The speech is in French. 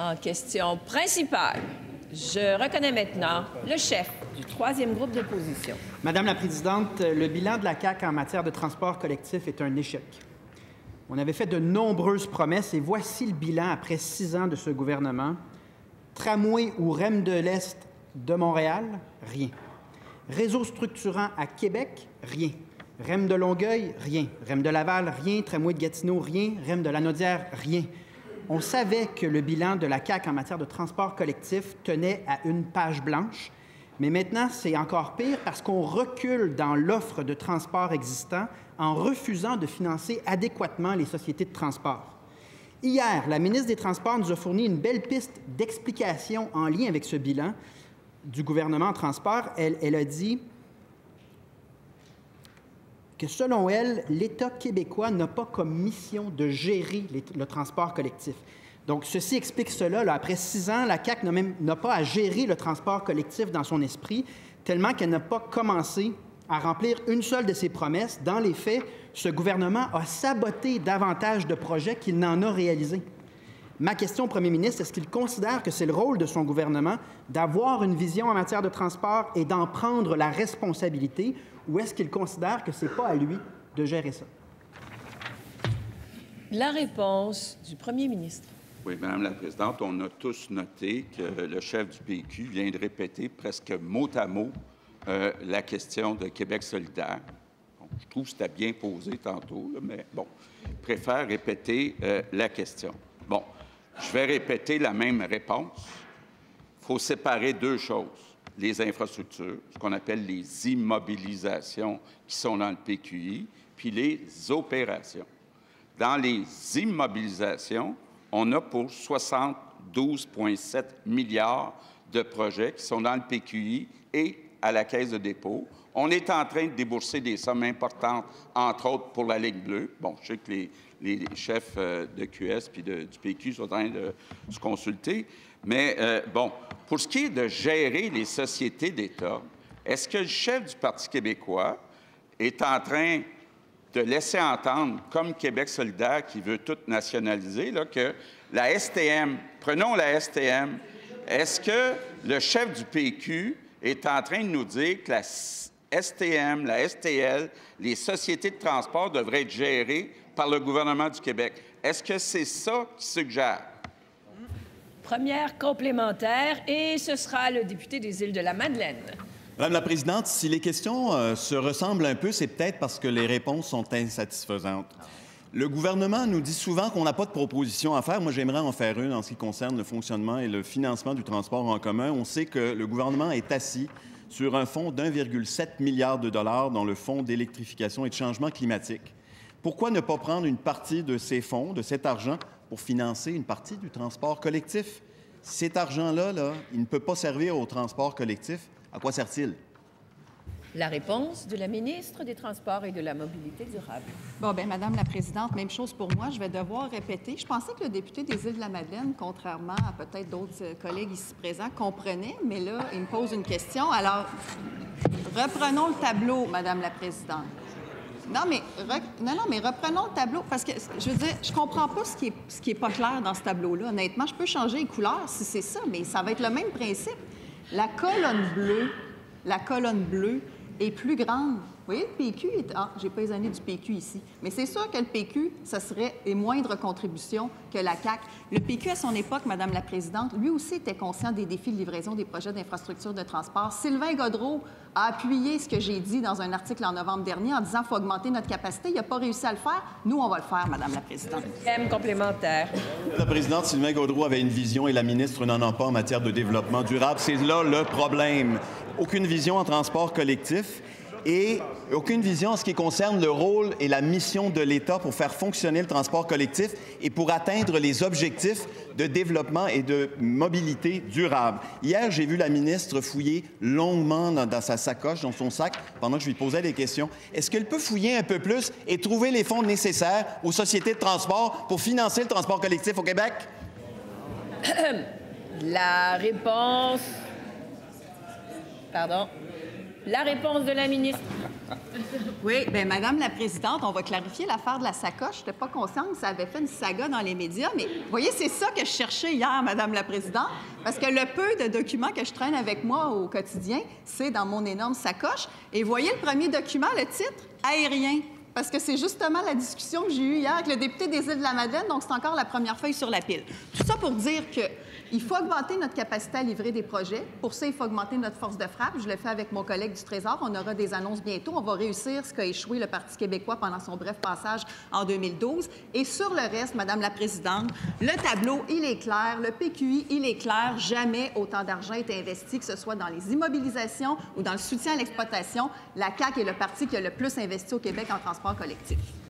En question principale, je reconnais maintenant le chef du troisième groupe d'opposition. Madame la Présidente, le bilan de la CAQ en matière de transport collectif est un échec. On avait fait de nombreuses promesses et voici le bilan après 6 ans de ce gouvernement. Tramway ou REM de l'Est de Montréal, rien. Réseau structurant à Québec, rien. REM de Longueuil, rien. REM de Laval, rien. Tramway de Gatineau, rien. REM de Lanaudière, rien. On savait que le bilan de la CAQ en matière de transport collectif tenait à une page blanche, mais maintenant, c'est encore pire parce qu'on recule dans l'offre de transport existant en refusant de financer adéquatement les sociétés de transport. Hier, la ministre des Transports nous a fourni une belle piste d'explication en lien avec ce bilan du gouvernement en transport. Elle a dit que, selon elle, l'État québécois n'a pas comme mission de gérer le transport collectif. Donc, ceci explique cela. Là, après 6 ans, la CAQ n'a pas à gérer le transport collectif dans son esprit, tellement qu'elle n'a pas commencé à remplir une seule de ses promesses. Dans les faits, ce gouvernement a saboté davantage de projets qu'il n'en a réalisés. Ma question au premier ministre, est-ce qu'il considère que c'est le rôle de son gouvernement d'avoir une vision en matière de transport et d'en prendre la responsabilité, ou est-ce qu'il considère que ce n'est pas à lui de gérer ça? La réponse du premier ministre. Oui, Madame la Présidente, on a tous noté que le chef du PQ vient de répéter presque mot à mot la question de Québec solidaire. Bon, je trouve que c'était bien posé tantôt, là, mais bon, je préfère répéter la question. Bon, je vais répéter la même réponse. Il faut séparer 2 choses. Les infrastructures, ce qu'on appelle les immobilisations qui sont dans le PQI, puis les opérations. Dans les immobilisations, on a pour 72,7 milliards de projets qui sont dans le PQI et à la Caisse de dépôt. On est en train de débourser des sommes importantes, entre autres pour la Ligue bleue. Bon, je sais que les chefs de QS puis du PQ sont en train de se consulter. Mais bon, pour ce qui est de gérer les sociétés d'État, est-ce que le chef du Parti québécois est en train de laisser entendre, comme Québec solidaire qui veut tout nationaliser, là, que la STM, prenons la STM, est-ce que le chef du PQ est en train de nous dire que la STM, la STL, les sociétés de transport devraient être gérées par le gouvernement du Québec? Est-ce que c'est ça qu'il suggère? Première complémentaire, et ce sera le député des Îles-de-la-Madeleine. Madame la Présidente, si les questions se ressemblent un peu, c'est peut-être parce que les réponses sont insatisfaisantes. Le gouvernement nous dit souvent qu'on n'a pas de proposition à faire. Moi, j'aimerais en faire une en ce qui concerne le fonctionnement et le financement du transport en commun. On sait que le gouvernement est assis sur un fonds d'1,7 milliard de dollars dans le fonds d'électrification et de changement climatique. Pourquoi ne pas prendre une partie de ces fonds, de cet argent, pour financer une partie du transport collectif? Cet argent-là, il ne peut pas servir au transport collectif. À quoi sert-il? La réponse de la ministre des Transports et de la Mobilité durable. Bon, bien, Madame la Présidente, même chose pour moi. Je vais devoir répéter. Je pensais que le député des Îles-de-la-Madeleine, contrairement à peut-être d'autres collègues ici présents, comprenait, mais là, il me pose une question. Alors, reprenons le tableau, Madame la Présidente. Non, mais reprenons le tableau, parce que, je veux dire, je comprends pas ce qui est pas clair dans ce tableau-là. Honnêtement, je peux changer les couleurs si c'est ça, mais ça va être le même principe. La colonne bleue est plus grande. Vous voyez, le PQ est... Ah, j'ai pas les années du PQ ici. Mais c'est sûr que le PQ, ça serait une moindre contribution que la CAQ. Le PQ, à son époque, Madame la Présidente, lui aussi était conscient des défis de livraison des projets d'infrastructure de transport. Sylvain Gaudreault a appuyé ce que j'ai dit dans un article en novembre dernier en disant qu'il faut augmenter notre capacité. Il n'a pas réussi à le faire. Nous, on va le faire, Madame la Présidente. Deuxième complémentaire. Madame la Présidente, Sylvain Gaudreault avait une vision et la ministre n'en a pas en matière de développement durable. C'est là le problème. Aucune vision en transport collectif et aucune vision en ce qui concerne le rôle et la mission de l'État pour faire fonctionner le transport collectif et pour atteindre les objectifs de développement et de mobilité durable. Hier, j'ai vu la ministre fouiller longuement dans sa sacoche, dans son sac, pendant que je lui posais des questions. Est-ce qu'elle peut fouiller un peu plus et trouver les fonds nécessaires aux sociétés de transport pour financer le transport collectif au Québec? La réponse... Pardon. La réponse de la ministre. Oui, bien, Madame la Présidente, on va clarifier l'affaire de la sacoche. Je n'étais pas consciente que ça avait fait une saga dans les médias, mais vous voyez, c'est ça que je cherchais hier, Madame la Présidente, parce que le peu de documents que je traîne avec moi au quotidien, c'est dans mon énorme sacoche. Et voyez le premier document, le titre, aérien. Parce que c'est justement la discussion que j'ai eue hier avec le député des Îles-de-la-Madeleine, donc c'est encore la première feuille sur la pile. Tout ça pour dire qu'il faut augmenter notre capacité à livrer des projets. Pour ça, il faut augmenter notre force de frappe. Je le fais avec mon collègue du Trésor. On aura des annonces bientôt. On va réussir ce qu'a échoué le Parti québécois pendant son bref passage en 2012. Et sur le reste, Madame la Présidente, le tableau, il est clair. Le PQI, il est clair. Jamais autant d'argent est investi, que ce soit dans les immobilisations ou dans le soutien à l'exploitation. La CAQ est le parti qui a le plus investi au Québec en transport collectif.